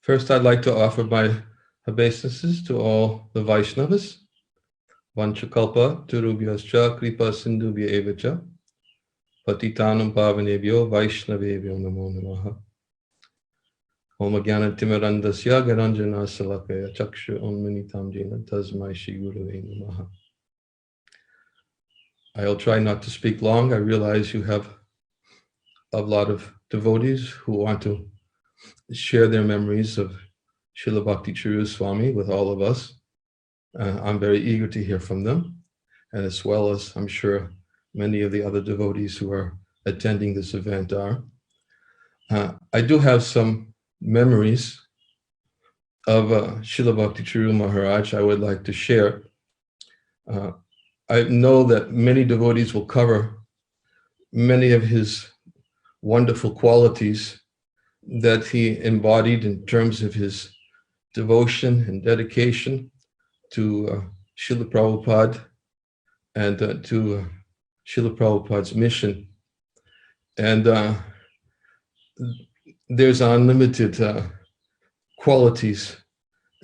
First, I'd like to offer my obeisances to all the Vaishnavas. Vanchakalpa Turubhyascha Kripa Sindhubhya Evacha Patitanam Pavanebhyo Vaishnavebhyo Namo Namaha. Om Jnana Timirandasya Garanjana Salakaya Chakshu Onmanitam Jena Tasmai Shri Gurave Namaha. I'll try not to speak long. I realize you have a lot of devotees who want to share their memories of Srila Bhakti Charu Swami with all of us. I'm very eager to hear from them, and as well as I'm sure many of the other devotees who are attending this event are. I do have some memories of Srila Bhakti Charu Maharaj I would like to share. I know that many devotees will cover many of his wonderful qualities that he embodied in terms of his devotion and dedication to Srila Prabhupada and to Srila Prabhupada's mission. And there's unlimited qualities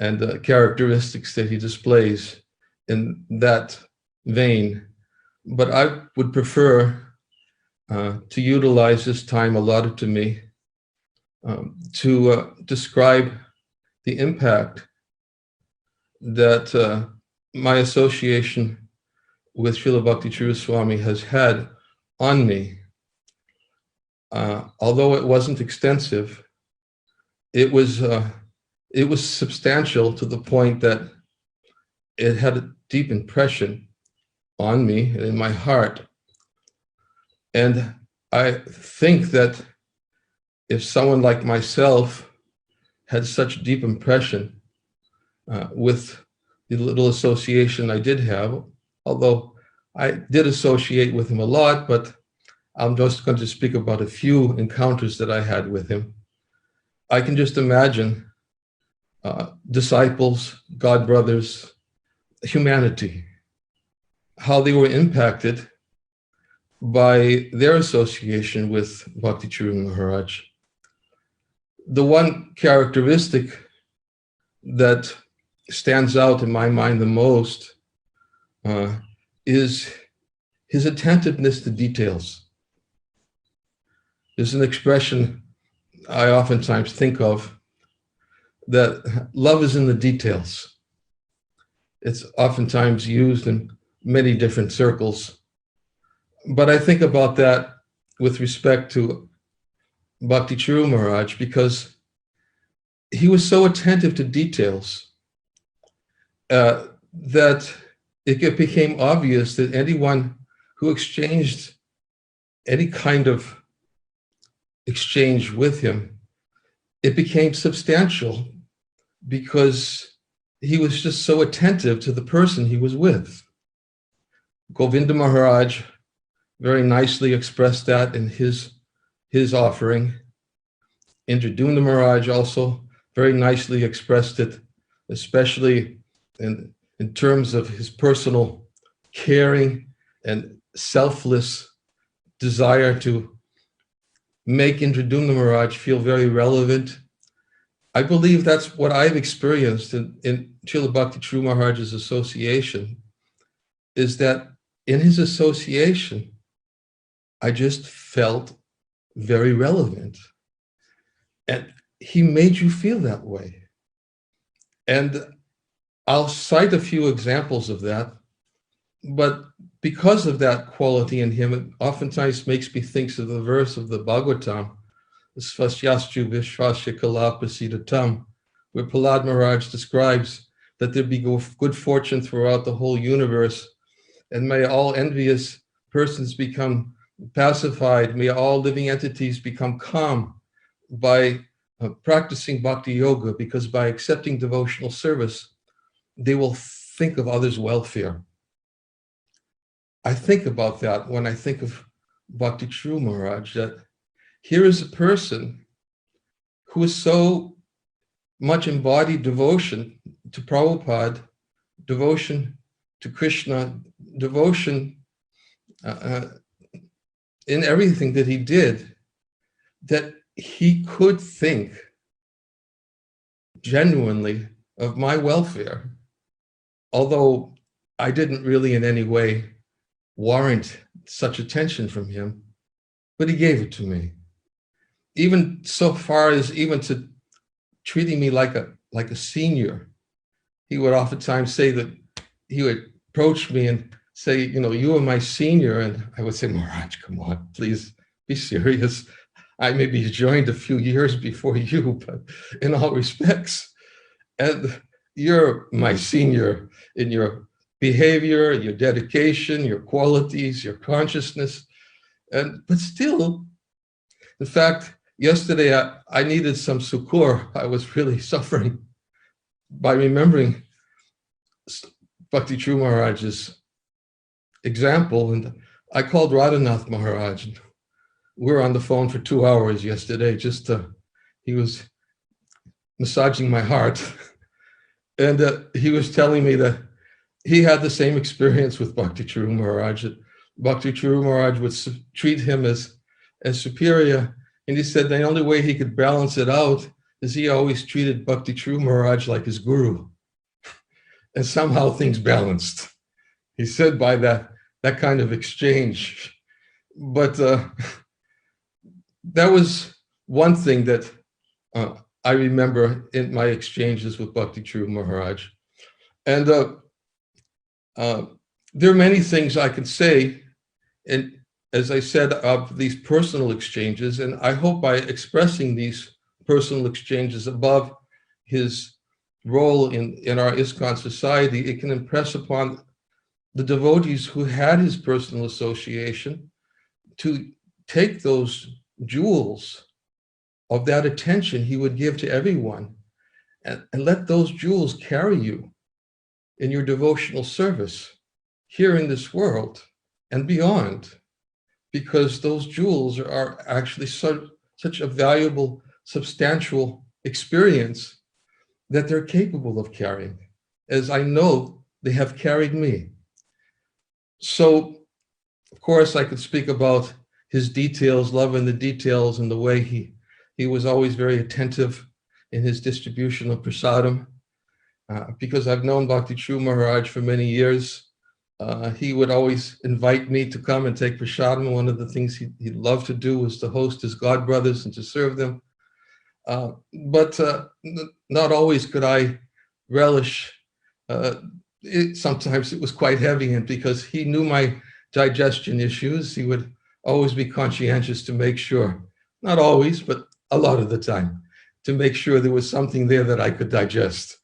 and characteristics that he displays in that vein. But I would prefer to utilize this time allotted to me to describe the impact that my association with Srila Bhakti Charu Swami has had on me. Although it wasn't extensive, it was substantial to the point that it had a deep impression on me and in my heart. And I think that if someone like myself had such deep impression with the little association I did have, although I did associate with him a lot, but I'm just going to speak about a few encounters that I had with him. I can just imagine disciples, God brothers, humanity, how they were impacted by their association with Bhakti Charu Maharaj. The one characteristic that stands out in my mind the most is his attentiveness to details. There's an expression I oftentimes think of, that love is in the details. It's oftentimes used in many different circles. But I think about that with respect to Bhakti Charu Maharaj because he was so attentive to details that it became obvious that anyone who exchanged any kind of exchange with him, it became substantial because he was just so attentive to the person he was with. Govinda Maharaj very nicely expressed that in his offering. Indradumna Maharaj also very nicely expressed it, especially in terms of his personal caring and selfless desire to make Indradumna Maharaj feel very relevant. I believe that's what I've experienced in Srila Bhakti Charu Maharaj's association, is that in his association, I just felt very relevant. And he made you feel that way. And I'll cite a few examples of that, but because of that quality in him, it oftentimes makes me think of the verse of the Bhagavatam, Svasyastru Vishvasya Kalapasidatam, where Prahlad Maharaj describes that there be good fortune throughout the whole universe, and may all envious persons become pacified, may all living entities become calm by practicing bhakti yoga, because by accepting devotional service, they will think of others' welfare. I think about that when I think of Bhakti Charu Maharaj, that here is a person who is so much embodied devotion to Prabhupada, devotion to Krishna, devotion in everything that he did, that he could think genuinely of my welfare, although I didn't really in any way warrant such attention from him, but he gave it to me. Even so far as even to treating me like a senior. He would oftentimes say that he would approach me and say, you know, you are my senior. And I would say, Maharaj, come on, please be serious. I maybe joined a few years before you, but in all respects, and you're my senior in your behavior, your dedication, your qualities, your consciousness. But still, in fact, yesterday I needed some succour. I was really suffering by remembering Bhakti Charu Maharaj's example. And I called Radhanath Maharaj. And we were on the phone for 2 hours yesterday, he was massaging my heart. And he was telling me that he had the same experience with Bhakti Charu Maharaj. Bhakti Charu Maharaj would treat him as superior. And he said the only way he could balance it out is he always treated Bhakti Charu Maharaj like his guru. And somehow things balanced. He said by that kind of exchange. But that was one thing that I remember in my exchanges with Bhakti Charu Maharaj. And there are many things I could say, and as I said, of these personal exchanges, and I hope by expressing these personal exchanges above his role in our ISKCON society, it can impress upon the devotees who had his personal association to take those jewels of that attention he would give to everyone and let those jewels carry you in your devotional service here in this world and beyond, because those jewels are actually such a valuable, substantial experience that they're capable of carrying, as I know they have carried me. So, of course, I could speak about his details, love in the details, and the way he was always very attentive in his distribution of prasadam. Because I've known Bhakti Charu Maharaj for many years, he would always invite me to come and take prasadam. One of the things he loved to do was to host his godbrothers and to serve them. But not always could I relish. Sometimes it was quite heavy, and because he knew my digestion issues, he would always be conscientious to make sure, not always, but a lot of the time, to make sure there was something there that I could digest.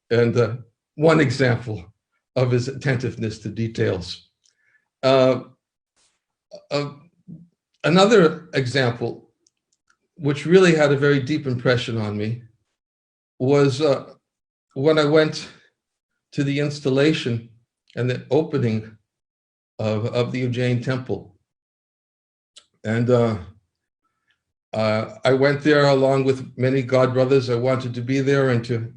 And one example of his attentiveness to details. Another example, which really had a very deep impression on me, was when I went to the installation and the opening of the Ujjain temple. And I went there along with many godbrothers. I wanted to be there and to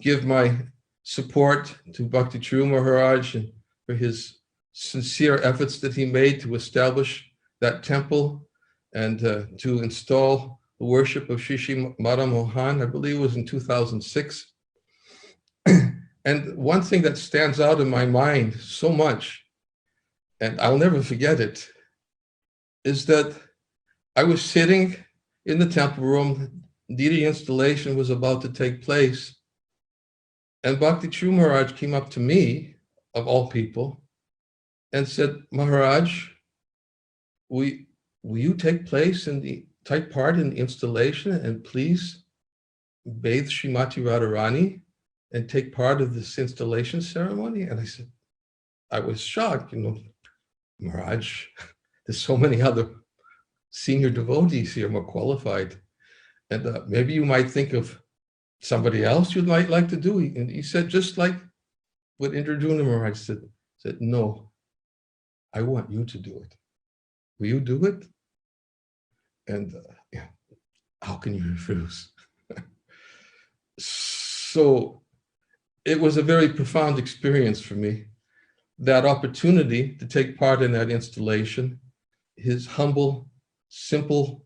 give my support to Bhakti Charu Maharaj and for his sincere efforts that he made to establish that temple and to install the worship of Shri Madam Mohan. I believe it was in 2006. And one thing that stands out in my mind so much, and I'll never forget it, is that I was sitting in the temple room, the installation was about to take place, and Bhakti Charu Maharaj came up to me, of all people, and said, Maharaj, will you take part in the installation and please bathe Srimati Radharani and take part of this installation ceremony? And I said, I was shocked, Maharaj, there's so many other senior devotees here, more qualified. And maybe you might think of somebody else you might like to do. And he said, just like what Indraduna Maharaj said, no, I want you to do it. Will you do it? And how can you refuse? So it was a very profound experience for me, that opportunity to take part in that installation, his humble, simple,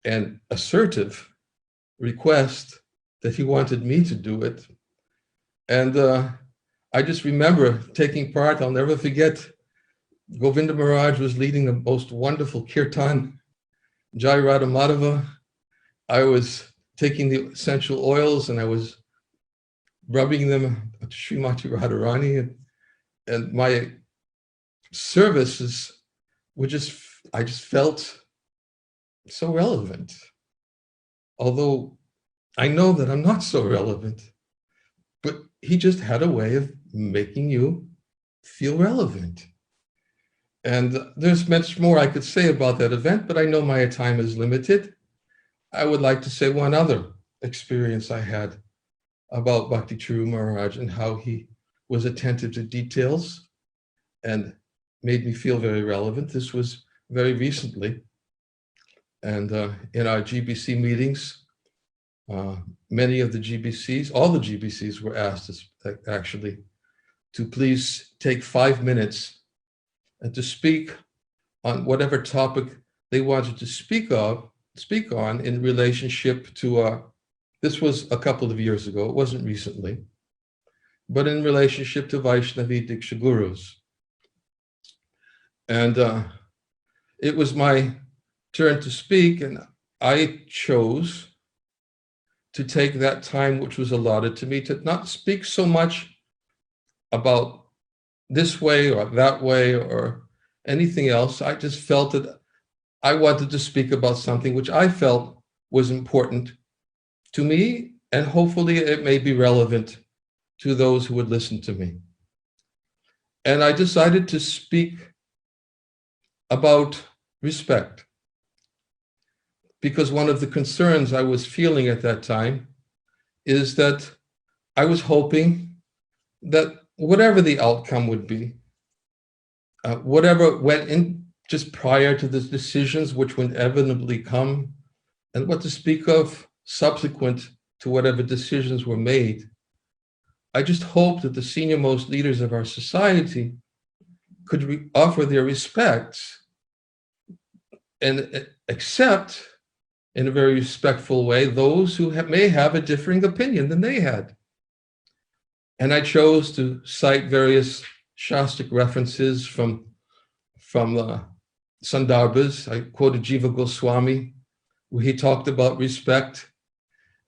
and assertive request that he wanted me to do it. And I just remember taking part. I'll never forget, Govinda Maharaj was leading the most wonderful kirtan, Jai Radha Madhava. I was taking the essential oils and I was rubbing them at Srimati Radharani, and my services were I just felt so relevant. Although I know that I'm not so relevant, but he just had a way of making you feel relevant. And there's much more I could say about that event, but I know my time is limited. I would like to say one other experience I had about Bhakti Charu Maharaj and how he was attentive to details and made me feel very relevant. This was very recently. And in our GBC meetings, many of the GBCs, all the GBCs were asked actually to please take 5 minutes and to speak on whatever topic they wanted to speak on in relationship to, this was a couple of years ago, it wasn't recently, but in relationship to Vaishnavi Diksha Gurus. And it was my turn to speak, and I chose to take that time which was allotted to me to not speak so much about this way or that way or anything else. I just felt that I wanted to speak about something which I felt was important to me, and hopefully it may be relevant to those who would listen to me. And I decided to speak about respect, because one of the concerns I was feeling at that time is that I was hoping that whatever the outcome would be, whatever went in just prior to the decisions which would inevitably come, and what to speak of subsequent to whatever decisions were made, I just hoped that the senior most leaders of our society could offer their respects and accept in a very respectful way those who may have a differing opinion than they had. And I chose to cite various Shastric references from Sandarbhas. I quoted Jiva Goswami, where he talked about respect,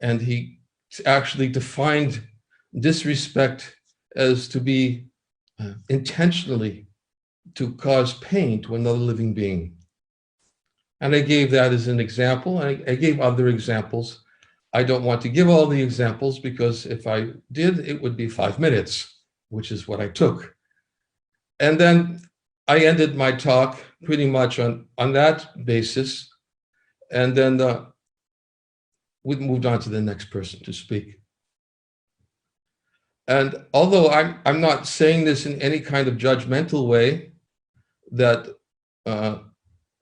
and he actually defined disrespect as to be intentionally to cause pain to another living being. And I gave that as an example. I gave other examples. I don't want to give all the examples because if I did, it would be 5 minutes, which is what I took. And then I ended my talk pretty much on that basis. And then we moved on to the next person to speak. And although I'm not saying this in any kind of judgmental way, that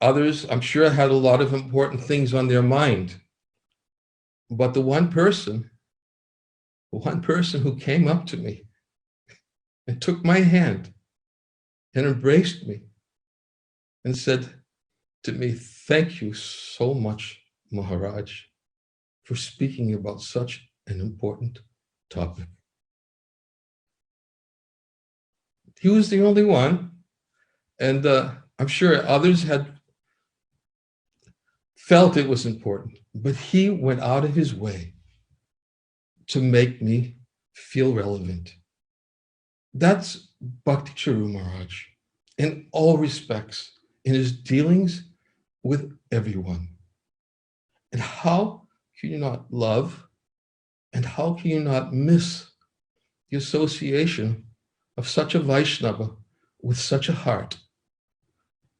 others, I'm sure, had a lot of important things on their mind. But the one person who came up to me and took my hand and embraced me and said to me, "Thank you so much, Maharaj, for speaking about such an important topic." He was the only one, and I'm sure others had felt it was important, but he went out of his way to make me feel relevant. That's Bhakti Charu Maharaj in all respects, in his dealings with everyone. And how can you not love, and how can you not miss the association of such a Vaishnava with such a heart?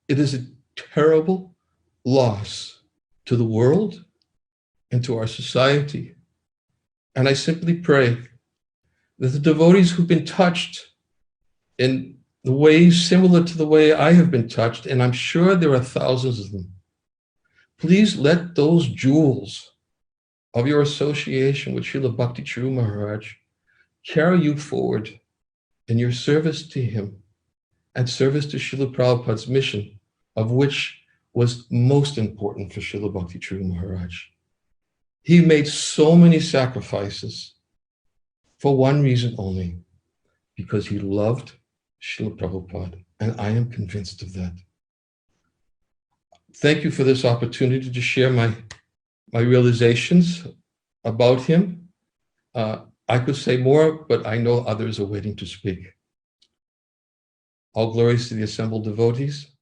It is a terrible loss to the world and to our society. And I simply pray that the devotees who've been touched in the ways similar to the way I have been touched, and I'm sure there are thousands of them, please let those jewels of your association with Srila Bhakti Charu Maharaj carry you forward in your service to him and service to Srila Prabhupada's mission, of which was most important for Srila Bhakti Charu Maharaj. He made so many sacrifices for one reason only, because he loved Srila Prabhupada, and I am convinced of that. Thank you for this opportunity to share my realizations about him. I could say more, but I know others are waiting to speak. All glories to the assembled devotees.